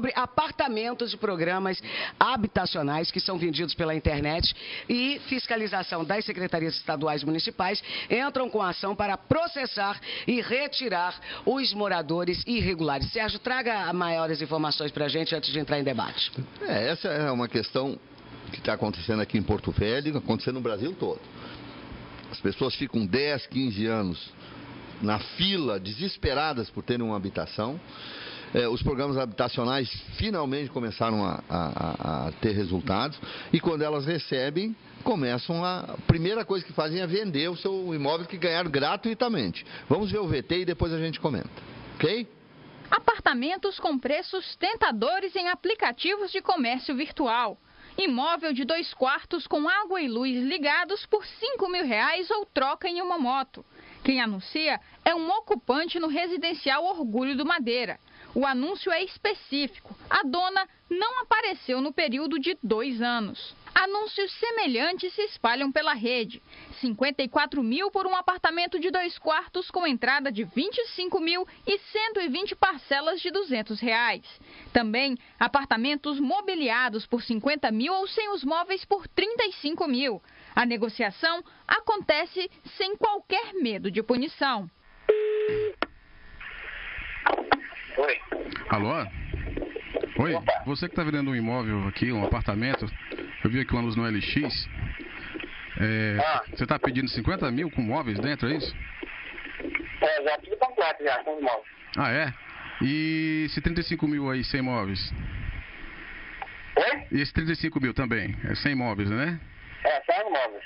sobre apartamentos de programas habitacionais que são vendidos pela internet e fiscalização das secretarias estaduais e municipais entram com ação para processar e retirar os moradores irregulares. Sérgio, traga maiores informações para a gente antes de entrar em debate. Essa é uma questão que está acontecendo aqui em Porto Velho, acontecendo no Brasil todo. As pessoas ficam 10, 15 anos na fila, desesperadas por terem uma habitação. Os programas habitacionais finalmente começaram a ter resultados e quando elas recebem, a primeira coisa que fazem é vender o seu imóvel que ganharam gratuitamente. Vamos ver o VT e depois a gente comenta, ok? Apartamentos com preços tentadores em aplicativos de comércio virtual. Imóvel de 2 quartos com água e luz ligados por R$5.000 ou troca em uma moto. Quem anuncia é um ocupante no residencial Orgulho do Madeira. O anúncio é específico. A dona não apareceu no período de 2 anos. Anúncios semelhantes se espalham pela rede. 54 mil por um apartamento de 2 quartos com entrada de 25 mil e 120 parcelas de R$200. Também apartamentos mobiliados por 50 mil ou sem os móveis por 35 mil. A negociação acontece sem qualquer medo de punição. Oi. Alô? Oi, você que está vendendo um imóvel aqui, um apartamento, eu vi aqui uma luz no LX, você está pedindo 50 mil com móveis dentro, é isso? Já tudo completo já, com os móveis. Ah, é? E esse 35 mil aí sem móveis? Oi? E esse 35 mil também, é sem móveis, né? Sem móveis.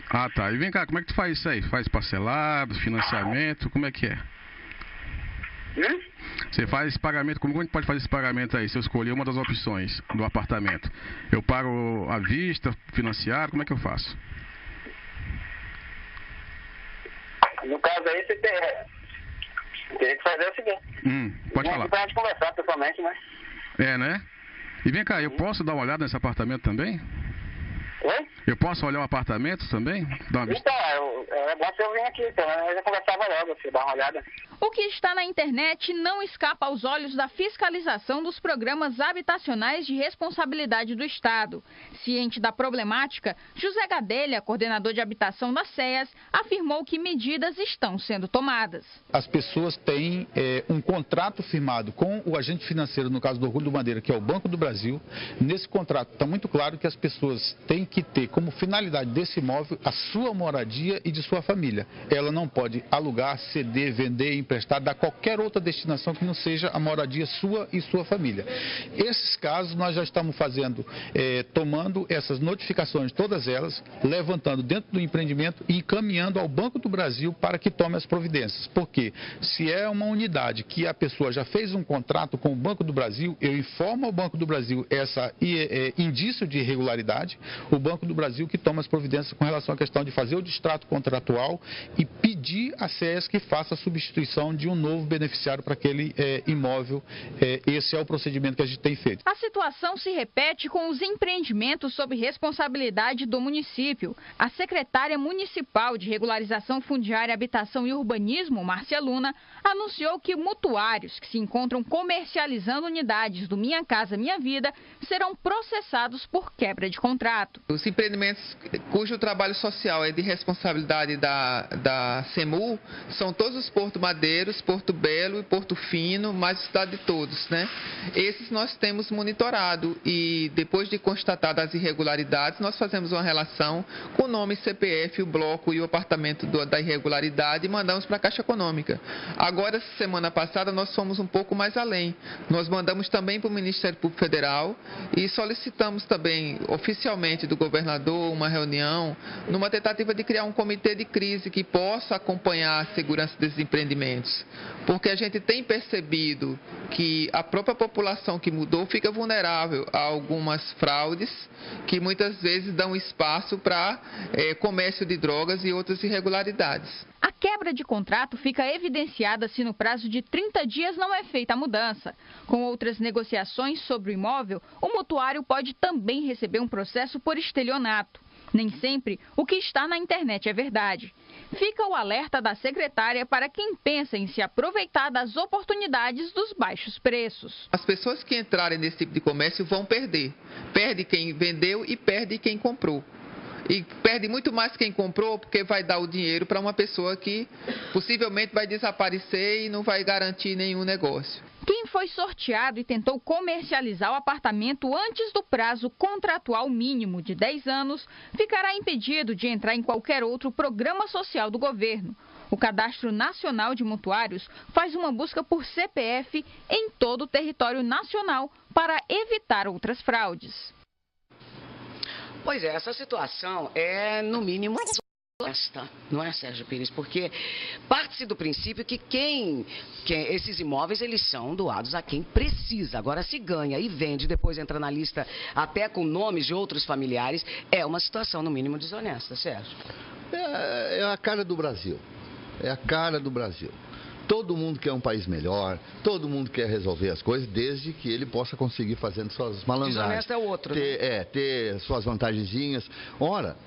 Ah, tá. E vem cá, como é que tu faz isso aí? Faz parcelado, financiamento, como é que é? Você faz esse pagamento, como a gente pode fazer esse pagamento aí, se eu escolher uma das opções do apartamento? Eu pago à vista, financiado, como é que eu faço? No caso aí, você teria que fazer o seguinte. Pode falar. Pra gente conversar pessoalmente, né? Né? E vem cá, eu posso dar uma olhada nesse apartamento também? Oi? Eu posso olhar o apartamento também? Então, é bom você vir aqui, então, eu já conversava logo, você dá uma olhada. O que está na internet não escapa aos olhos da fiscalização dos programas habitacionais de responsabilidade do Estado. Ciente da problemática, José Gadelha, coordenador de habitação da SEAS, afirmou que medidas estão sendo tomadas. As pessoas têm um contrato firmado com o agente financeiro, no caso do Orgulho do Madeira, que é o Banco do Brasil. Nesse contrato está muito claro que as pessoas têm que ter como finalidade desse imóvel a sua moradia e de sua família. Ela não pode alugar, ceder, vender, emprestar, dar qualquer outra destinação que não seja a moradia sua e sua família. Esses casos nós já estamos fazendo, tomando essas notificações, todas elas, levantando dentro do empreendimento e encaminhando ao Banco do Brasil para que tome as providências. Porque se é uma unidade que a pessoa já fez um contrato com o Banco do Brasil, eu informo ao Banco do Brasil esse indício de irregularidade, o Banco do Brasil que toma as providências com relação à questão de fazer o distrato contratual e pedir à SEAS que faça a substituição de um novo beneficiário para aquele imóvel. Esse é o procedimento que a gente tem feito. A situação se repete com os empreendimentos sob responsabilidade do município. A secretária municipal de Regularização Fundiária, Habitação e Urbanismo, Márcia Luna, anunciou que mutuários que se encontram comercializando unidades do Minha Casa Minha Vida serão processados por quebra de contrato. Os empreendimentos cujo trabalho social é de responsabilidade da CEMU são todos os Porto Madeiros, Porto Belo e Porto Fino, mais o Cidade de Todos, né? Esses nós temos monitorado e depois de constatadas as irregularidades, nós fazemos uma relação com o nome, CPF, o bloco e o apartamento da irregularidade e mandamos para a Caixa Econômica. Agora, semana passada, nós fomos um pouco mais além. Nós mandamos também para o Ministério Público Federal e solicitamos também oficialmente do governador uma reunião numa tentativa de criar um comitê de crise que possa acompanhar a segurança desses empreendimentos. Porque a gente tem percebido que a própria população que mudou fica vulnerável a algumas fraudes que muitas vezes dão espaço para comércio de drogas e outras irregularidades. A quebra de contrato fica evidenciada se no prazo de 30 dias não é feita a mudança. Com outras negociações sobre o imóvel, o mutuário pode também receber um processo por estelionato. Nem sempre o que está na internet é verdade. Fica o alerta da secretária para quem pensa em se aproveitar das oportunidades dos baixos preços. As pessoas que entrarem nesse tipo de comércio vão perder. Perde quem vendeu e perde quem comprou. E perde muito mais quem comprou, porque vai dar o dinheiro para uma pessoa que possivelmente vai desaparecer e não vai garantir nenhum negócio. Quem foi sorteado e tentou comercializar o apartamento antes do prazo contratual mínimo de 10 anos, ficará impedido de entrar em qualquer outro programa social do governo. O Cadastro Nacional de Mutuários faz uma busca por CPF em todo o território nacional para evitar outras fraudes. Pois é, essa situação é, no mínimo, desonesta, não é, Sérgio Pires? Porque parte-se do princípio que esses imóveis, eles são doados a quem precisa. Agora, se ganha e vende, depois entra na lista até com nomes de outros familiares, é uma situação, no mínimo, desonesta, Sérgio. É a cara do Brasil. É a cara do Brasil. Todo mundo quer um país melhor, todo mundo quer resolver as coisas, desde que ele possa conseguir fazendo suas malandragens. Desonesto é o outro, né? Ter suas vantagenzinhas. Ora,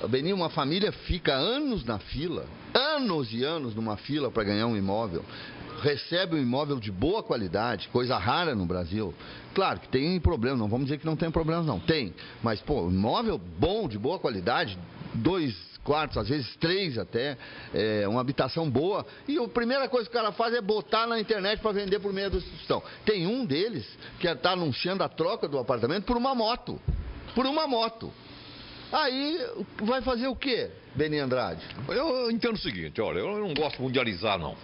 Beninho, uma família fica anos na fila, anos e anos numa fila para ganhar um imóvel, recebe um imóvel de boa qualidade, coisa rara no Brasil. Claro que tem problema, não vamos dizer que não tem problemas, não. Tem, mas, pô, imóvel bom, de boa qualidade, 2 quartos, às vezes 3 até, uma habitação boa, e a primeira coisa que o cara faz é botar na internet para vender por meio da instituição. Tem um deles que está anunciando a troca do apartamento por uma moto. Por uma moto. Aí vai fazer o quê, Beni Andrade? Eu entendo o seguinte, olha, eu não gosto muito de alisar, não.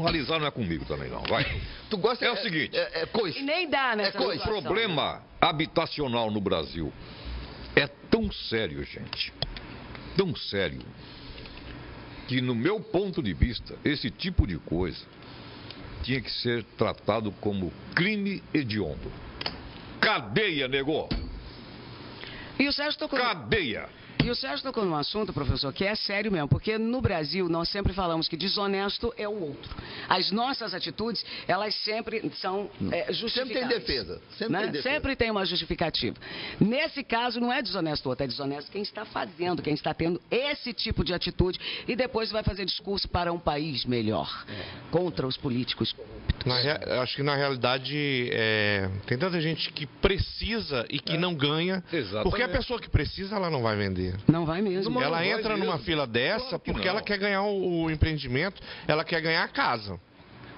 Alisar não é comigo também, não. Vai. Tu gosta, é o seguinte. Coisa. E nem dá nessa O problema habitacional no Brasil é tão sério, gente. Tão sério que, no meu ponto de vista, esse tipo de coisa tinha que ser tratado como crime hediondo. Cadeia, negou! E o Sérgio tocou... Cadeia! E o Sérgio tocou num assunto, professor, que é sério mesmo, porque no Brasil nós sempre falamos que desonesto é o outro. As nossas atitudes, elas sempre são justificadas. Sempre tem defesa. Sempre tem uma justificativa. Nesse caso, não é desonesto o outro, é desonesto quem está fazendo, quem está tendo esse tipo de atitude e depois vai fazer discurso para um país melhor, contra os políticos corruptos. Acho que na realidade tem tanta gente que precisa e que não ganha, porque a pessoa que precisa, ela não vai vender. Não vai mesmo. Ela entra numa fila dessa porque ela quer ganhar o empreendimento, ela quer ganhar a casa.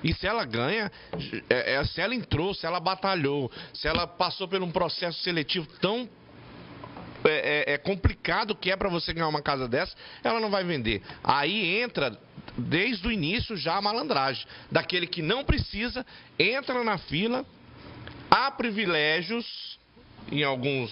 E se ela ganha, se ela entrou, se ela batalhou, se ela passou por um processo seletivo tão complicado que é para você ganhar uma casa dessa, ela não vai vender. Aí entra, desde o início, já a malandragem. Daquele que não precisa, entra na fila, há privilégios em alguns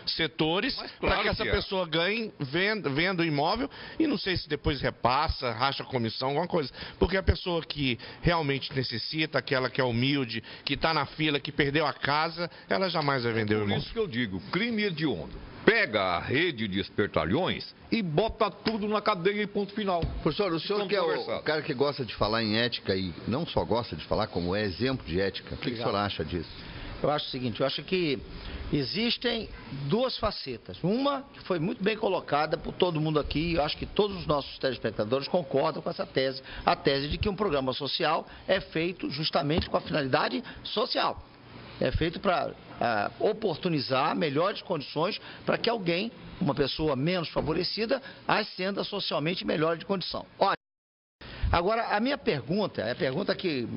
setores, para que essa pessoa ganhe, venda o imóvel e não sei se depois repassa, racha comissão, alguma coisa. Porque a pessoa que realmente necessita, aquela que é humilde, que está na fila, que perdeu a casa, ela jamais vai vender o imóvel. Por isso que eu digo, crime hediondo. Pega a rede de espertalhões e bota tudo na cadeia e ponto final. Professor, o senhor que é o cara que gosta de falar em ética e não só gosta de falar, como é exemplo de ética, o que o senhor acha disso? Eu acho o seguinte, eu acho que existem duas facetas. Uma que foi muito bem colocada por todo mundo aqui, eu acho que todos os nossos telespectadores concordam com essa tese, a tese de que um programa social é feito justamente com a finalidade social. É feito para oportunizar melhores condições para que alguém, uma pessoa menos favorecida, ascenda socialmente melhor de condição. Olha, agora, a minha pergunta, a pergunta que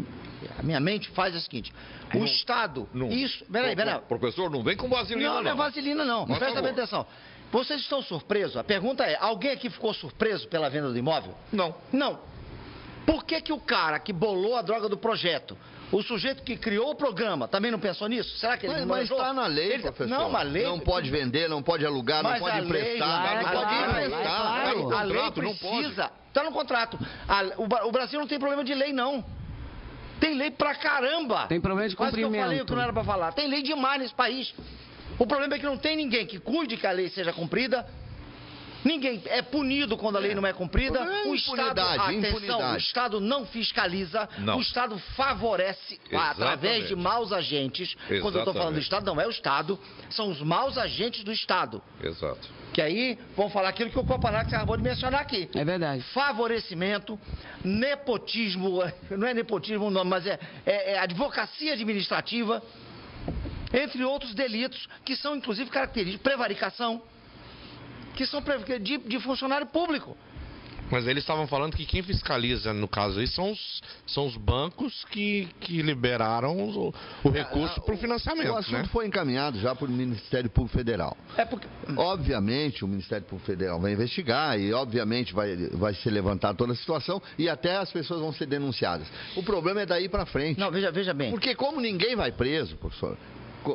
a minha mente faz é a seguinte: o Estado... Peraí. Professor, não vem com vaselina, não. Não é vaselina, não. Presta bem atenção. Vocês estão surpresos? A pergunta é, alguém aqui ficou surpreso pela venda do imóvel? Não. Não. Por que o cara que bolou a droga do projeto, o sujeito que criou o programa, também não pensou nisso? Será que ele não Mas está na lei, professor. Não, uma lei... Não pode vender, não pode alugar, não pode emprestar. Não pode emprestar. A lei precisa... Está no contrato. O Brasil não tem problema de lei, não. Tem lei pra caramba. Tem problema de cumprimento. Quase que eu falei o que não era pra falar. Tem lei demais nesse país. O problema é que não tem ninguém que cuide que a lei seja cumprida Ninguém é punido quando a lei não é cumprida. É o Estado, atenção, o Estado não fiscaliza, Não. o Estado favorece através de maus agentes. Quando eu estou falando do Estado, não é o Estado, são os maus agentes do Estado. Exato. Que aí vão falar aquilo que o Copanak acabou de mencionar aqui. É verdade. Favorecimento, nepotismo, não é nepotismo o nome, mas é advocacia administrativa, entre outros delitos que são inclusive característicos, prevaricação, que são de funcionário público. Mas eles estavam falando que quem fiscaliza, no caso aí, são os bancos que liberaram o recurso para o financiamento. O assunto né? foi encaminhado já para o Ministério Público Federal. Porque... Obviamente, o Ministério Público Federal vai investigar e, obviamente, vai se levantar toda a situação e até as pessoas vão ser denunciadas. O problema é daí para frente. Não, veja bem. Porque como ninguém vai preso, professor,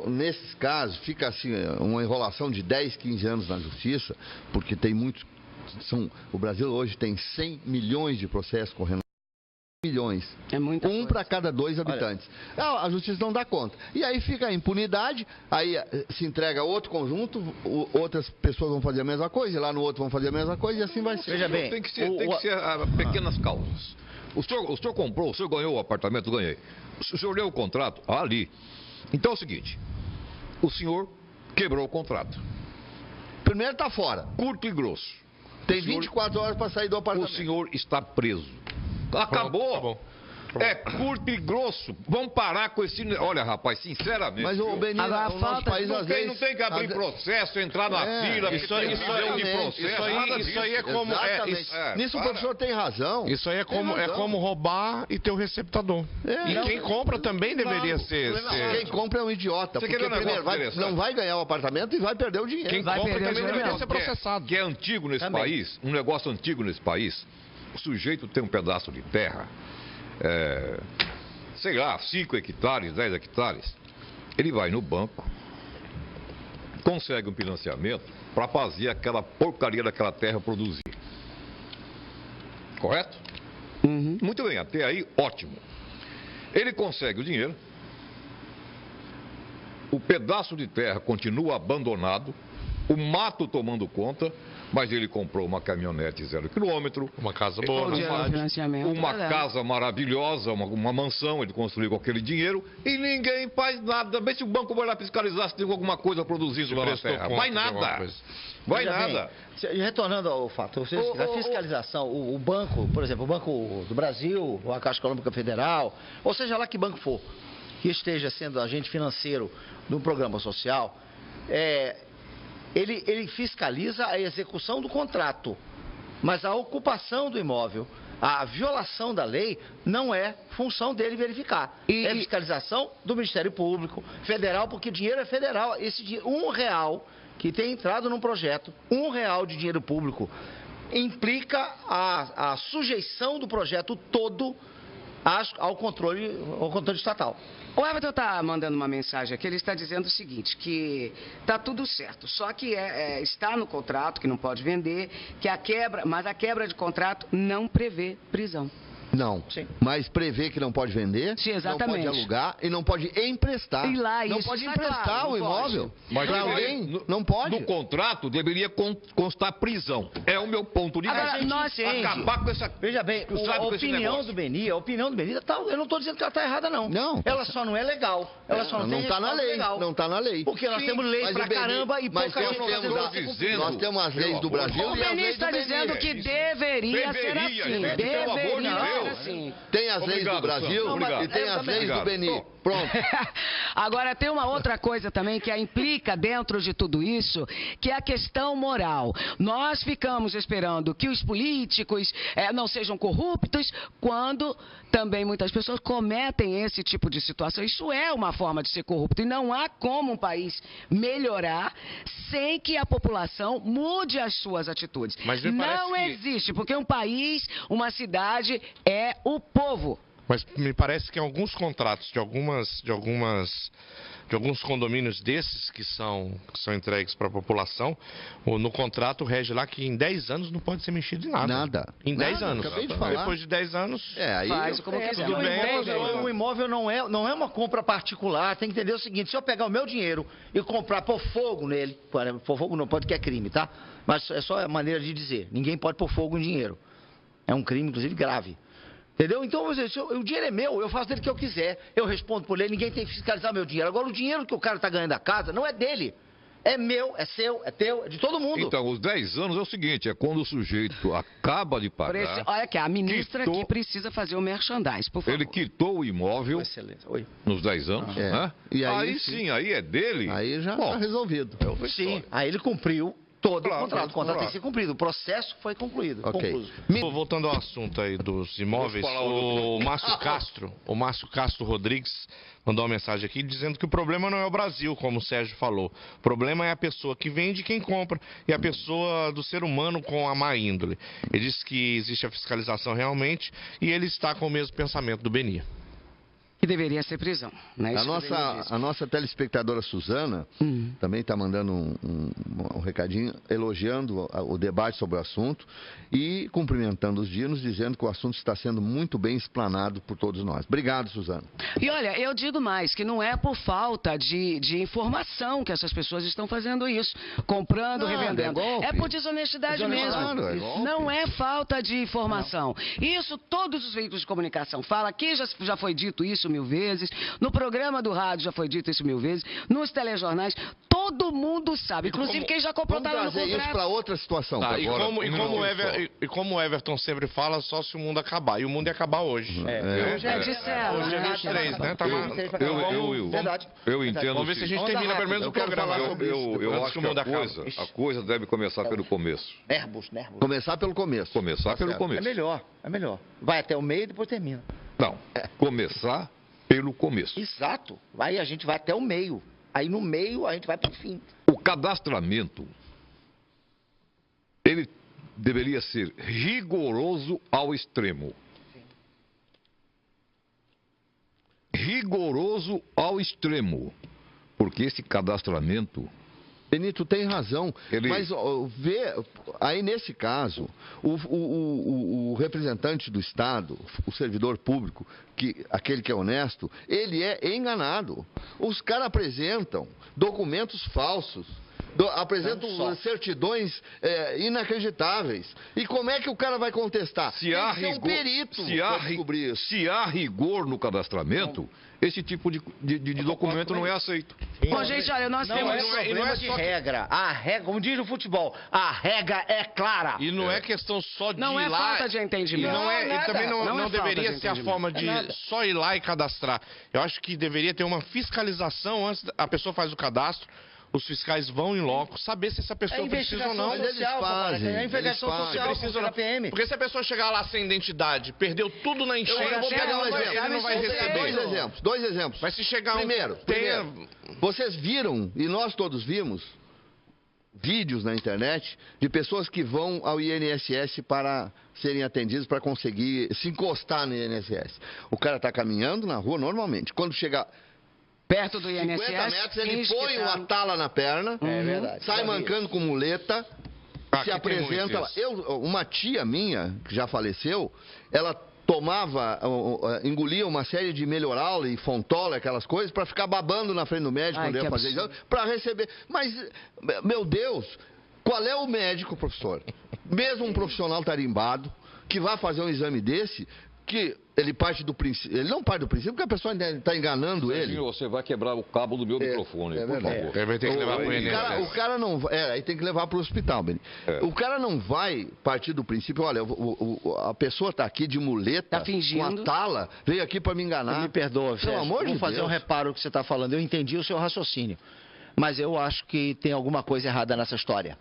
nesses casos fica assim uma enrolação de 10, 15 anos na justiça, porque tem muitos... o Brasil hoje tem 100 milhões de processos correndo. Milhões. É muita Um para cada 2 habitantes. A justiça não dá conta. E aí fica a impunidade, aí se entrega outro conjunto, outras pessoas vão fazer a mesma coisa, e lá no outro vão fazer a mesma coisa, e assim vai ser. Veja bem. Tem que ser pequenas causas. O senhor comprou, o senhor ganhou o apartamento, ganhei. O senhor leu o contrato? Ali. Então é o seguinte, o senhor quebrou o contrato. Primeiro está fora. Curto e grosso. Tem 24 horas para sair do apartamento. O senhor está preso. Acabou. É curto e grosso. Vamos parar com esse... Olha, rapaz, sinceramente... Mas o Benito, agora, o nosso país, não tem que abrir processo, entrar na fila... Isso aí é como... Nisso o professor tem razão. Isso aí é como roubar e ter o receptador. E quem compra também deveria ser... Quem compra é um idiota. Porque primeiro não vai ganhar o apartamento e vai perder o dinheiro. Quem compra também deveria ser processado. Que é antigo nesse país, um negócio antigo nesse país, o sujeito tem um pedaço de terra... sei lá, 5 hectares, 10 hectares, ele vai no banco, consegue um financiamento para fazer aquela porcaria daquela terra produzir. Correto? Uhum. Muito bem, até aí, ótimo. Ele consegue o dinheiro, o pedaço de terra continua abandonado, o mato tomando conta, mas ele comprou uma caminhonete 0 quilômetro. Uma casa boa, uma casa maravilhosa, uma mansão, ele construiu com aquele dinheiro e ninguém faz nada. Vê se o banco vai lá fiscalizar se tem alguma coisa produzindo lá na terra. Vai nada. Vai nada. Retornando ao fato, a fiscalização, o banco, por exemplo, o Banco do Brasil, ou a Caixa Econômica Federal, ou seja lá que banco for, que esteja sendo agente financeiro de um programa social, ele fiscaliza a execução do contrato, mas a ocupação do imóvel, a violação da lei, não é função dele verificar. É fiscalização do Ministério Público Federal, porque o dinheiro é federal. Esse dinheiro, R$1 que tem entrado num projeto, R$1 de dinheiro público, implica a sujeição do projeto todo ao controle estatal. O Everton está mandando uma mensagem aqui, ele está dizendo o seguinte, que está tudo certo, só que está no contrato, que não pode vender, mas a quebra de contrato não prevê prisão. Não, sim, mas prevê que não pode vender, sim, exatamente, não pode alugar e não pode emprestar. E lá, não pode emprestar claro, o imóvel. Mas alguém não pode. No contrato deveria constar prisão. É o meu ponto de vista. Agora, nós acabar com essa... Veja bem, a opinião do Beni, eu não estou dizendo que ela está errada, não. Não. Ela só não é legal. Ela só não está na lei. Legal. Não está na lei. Porque nós temos lei pra caramba e pouca gente nós temos as leis do Brasil. O Beni está dizendo que deveria ser assim. Deveria ser assim. Tem as leis do Brasil e tem as leis do Beni. Pronto. Agora, tem uma outra coisa também que implica dentro de tudo isso, que é a questão moral. Nós ficamos esperando que os políticos não sejam corruptos, quando também muitas pessoas cometem esse tipo de situação. Isso é uma forma de ser corrupto e não há como um país melhorar sem que a população mude as suas atitudes. Mas não existe, porque um país, uma cidade é o povo. Mas me parece que em alguns contratos de alguns condomínios desses que são entregues para a população, no contrato rege lá que em 10 anos não pode ser mexido em nada. Nada. Em 10 Nada, anos. acabei de falar. Depois de 10 anos, aí faz como quiser. tudo bem. O imóvel não é uma compra particular. Tem que entender o seguinte: se eu pegar o meu dinheiro e comprar, pôr fogo nele, pôr fogo não pode, que é crime, tá? Mas é só a maneira de dizer. Ninguém pode pôr fogo em dinheiro. É um crime, inclusive, grave. Entendeu? Então, o dinheiro é meu, eu faço dele o que eu quiser, eu respondo por ele, ninguém tem que fiscalizar meu dinheiro. Agora, o dinheiro que o cara está ganhando da casa não é dele. É meu, é seu, é teu, é de todo mundo. Então, os 10 anos é o seguinte, é quando o sujeito acaba de pagar... Olha aqui, a ministra aqui precisa fazer o merchandise, por favor. Ele quitou o imóvel nos 10 anos, né? E aí sim, aí é dele. Aí já está resolvido. Sim, aí ele cumpriu todo o contrato. O contrato tem que ser cumprido. O processo foi concluído. Concluído. Voltando ao assunto aí dos imóveis, o Márcio Castro Rodrigues mandou uma mensagem aqui dizendo que o problema não é o Brasil, como o Sérgio falou. O problema é a pessoa que vende e quem compra, e a pessoa do ser humano com a má índole. Ele disse que existe a fiscalização realmente e ele está com o mesmo pensamento do Beni. Que deveria ser prisão. Né? A nossa telespectadora Suzana também está mandando um recadinho elogiando o debate sobre o assunto e cumprimentando os dinos, dizendo que o assunto está sendo muito bem explanado por todos nós. Obrigado, Suzana. E olha, eu digo mais, que não é por falta de informação que essas pessoas estão fazendo isso, comprando, revendendo. É por desonestidade mesmo. Não é falta de informação. Isso todos os veículos de comunicação falam. Aqui já foi dito isso 1000 vezes, no programa do rádio já foi dito isso 1000 vezes, nos telejornais, todo mundo sabe, inclusive quem já comprou tá lá no contrato. Isso para outra situação. Tá, e como o Everton sempre fala, só se o mundo acabar, e o mundo ia acabar hoje. Hoje é 23, né? Eu entendo. Vamos ver se a gente termina pelo menos o programa. Eu acho que a coisa deve começar pelo começo. Nervos. Começar pelo começo. Começar pelo começo. É melhor. Vai até o meio e depois termina. Não, começar pelo começo. Exato. Aí a gente vai até o meio. Aí no meio a gente vai para o fim. O cadastramento, ele deveria ser rigoroso ao extremo. Rigoroso ao extremo. Porque esse cadastramento... Benito tem razão, mas vê, aí nesse caso, o representante do Estado, o servidor público, aquele que é honesto, ele é enganado. Os caras apresentam documentos falsos, apresentam certidões inacreditáveis. E como é que o cara vai contestar? Se há rigor no cadastramento, esse tipo de documento não é aceito. Bom, gente, olha, nós temos... Não é de regra. A regra, como diz no futebol, a regra é clara. E não é questão só de ir lá... Não é falta de entendimento. E também não deveria ser a forma de só ir lá e cadastrar. Eu acho que deveria ter uma fiscalização antes. A pessoa faz o cadastro, os fiscais vão em loco saber se essa pessoa precisa ou não. É investigação social, precisa na PM. Porque se a pessoa chegar lá sem identidade, perdeu tudo na enchente, eu vou pegar um exemplo. Ele não vai receber. Dois exemplos. Mas se chegar Primeiro, vocês viram, e nós todos vimos, vídeos na internet de pessoas que vão ao INSS para serem atendidos, para conseguir se encostar no INSS. O cara está caminhando na rua normalmente. Quando chega... perto do INSS, 50 metros, ele põe uma tala na perna, sai mancando com muleta, se apresenta lá. Uma tia minha, que já faleceu, ela engolia uma série de Melhoral e Fontola, aquelas coisas, para ficar babando na frente do médico quando ia fazer exame, para receber. Mas, meu Deus, qual é o médico, professor? Mesmo um profissional tarimbado, que vai fazer um exame desse, que ele parte do princípio, ele não parte do princípio porque a pessoa está enganando ele. Você vai quebrar o cabo do meu microfone, por favor. Vai ter que levar para o INSS. O cara não vai, aí tem que levar para o hospital, Beni. O cara não vai partir do princípio, olha, a pessoa está aqui de muleta, com a tala, veio aqui para me enganar. Me perdoa, Sérgio. Pelo amor de Deus. Vou fazer um reparo no que você está falando. Eu entendi o seu raciocínio, mas eu acho que tem alguma coisa errada nessa história.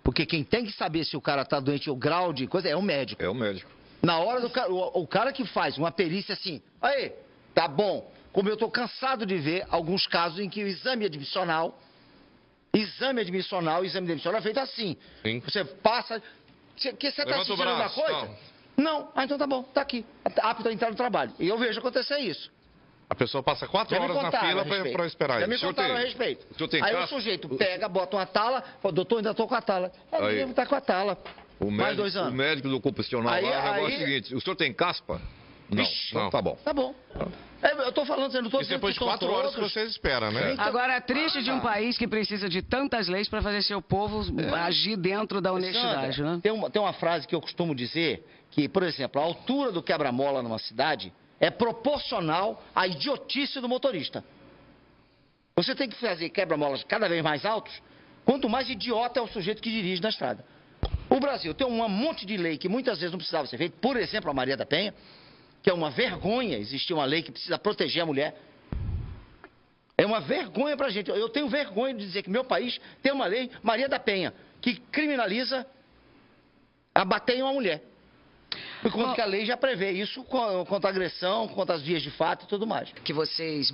Porque quem tem que saber se o cara está doente, o grau de coisa, é o médico. É o médico. Na hora do cara, o cara que faz uma perícia assim, aí, tá bom. Como eu estou cansado de ver alguns casos em que o exame admissional é feito assim. Sim. Você passa, você está sentindo alguma coisa? Não. Ah, então tá bom, tá aqui. Apto a entrar no trabalho. E eu vejo acontecer isso. A pessoa passa 4 horas na fila para esperar Já isso. me contaram a respeito. Aí o sujeito pega, bota uma tala, fala, doutor, ainda estou com a tala. Aí ele está com a tala. Mais 2 anos. O médico do ocupacional lá é o seguinte, o senhor tem caspa? Não, não, tá bom. Tá bom. Eu estou falando, eu não estou dizendo depois de 4 horas que vocês esperam, né? Agora, é triste de um país que precisa de tantas leis para fazer seu povo agir dentro da honestidade, né? Tem uma frase que eu costumo dizer, que, por exemplo, a altura do quebra-mola numa cidade é proporcional à idiotice do motorista. Você tem que fazer quebra-molas cada vez mais altos, quanto mais idiota é o sujeito que dirige na estrada. O Brasil tem um monte de lei que muitas vezes não precisava ser feita, por exemplo, a Maria da Penha, que é uma vergonha existir uma lei que precisa proteger a mulher. É uma vergonha pra gente. Eu tenho vergonha de dizer que meu país tem uma lei, Maria da Penha, que criminaliza a bater em uma mulher. Enquanto que a lei já prevê isso contra a agressão, contra as vias de fato e tudo mais. Que vocês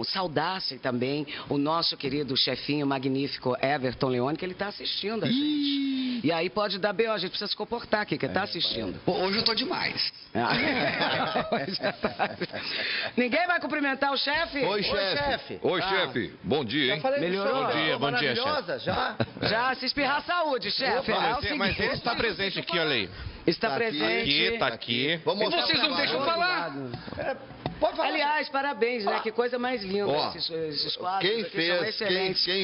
saudassem também o nosso querido chefinho magnífico Everton Leone, que ele está assistindo a gente. E aí pode dar B.O., a gente precisa se comportar aqui, que ele está assistindo. Hoje eu tô demais. Ninguém vai cumprimentar o chefe? Oi, chefe. Oi, chefe. Bom dia, hein? Melhorou? Bom dia, chefe. Já, se espirrar saúde, chefe. Mas ele está presente aqui, olha aí. Está presente. Tá aqui. E vocês não deixam falar? Pode falar. Aliás, parabéns, né? Que coisa mais linda esses quadros. Quem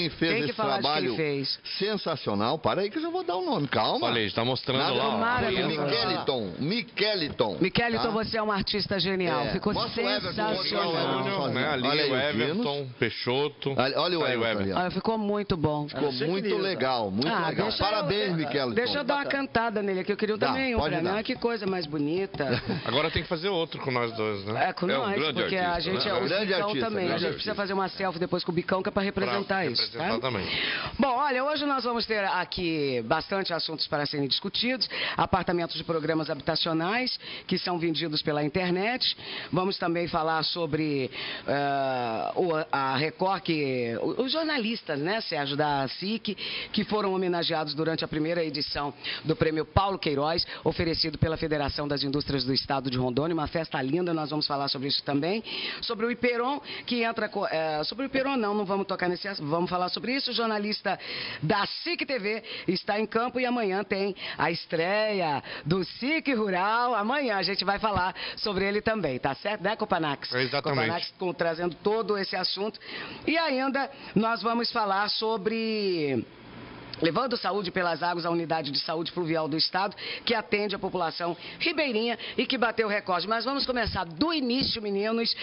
fez esse trabalho sensacional, para aí que eu já vou dar o nome, calma. Olha aí, está mostrando lá. Miqueliton. Miqueliton, você é um artista genial. Ficou sensacional. Ali o Everton, Peixoto. Olha o Everton ali. Ficou muito bom. Ficou muito legal, muito legal. Parabéns, Miqueliton. Deixa eu dar uma cantada nele aqui, eu queria também um pra mim. Que coisa mais bonita. Agora tem que fazer outro com nós dois, né? É, com nós, porque a gente é o Bicão também. A gente precisa fazer uma selfie depois com o Bicão, que é para representar isso. Tá? Também. Bom, olha, hoje nós vamos ter aqui bastante assuntos para serem discutidos. Apartamentos de programas habitacionais que são vendidos pela internet. Vamos também falar sobre a Record, os jornalistas, né, Sérgio, da SIC, que foram homenageados durante a primeira edição do Prêmio Paulo Queiroz, oferecido pela Federação das Indústrias do Estado de Rondônia. Uma festa linda, nós vamos falar sobre isso também. Sobre o Iperon, que entra... sobre o Iperon não vamos tocar nesse assunto, vamos falar sobre isso. O jornalista da SIC TV está em campo e amanhã tem a estreia do SIC Rural. Amanhã a gente vai falar sobre ele também, tá certo, né, Copanax? Exatamente. Copanax trazendo todo esse assunto. E ainda nós vamos falar sobre... Levando saúde pelas águas, a unidade de saúde fluvial do estado, que atende a população ribeirinha e que bateu recorde. Mas vamos começar do início, meninos.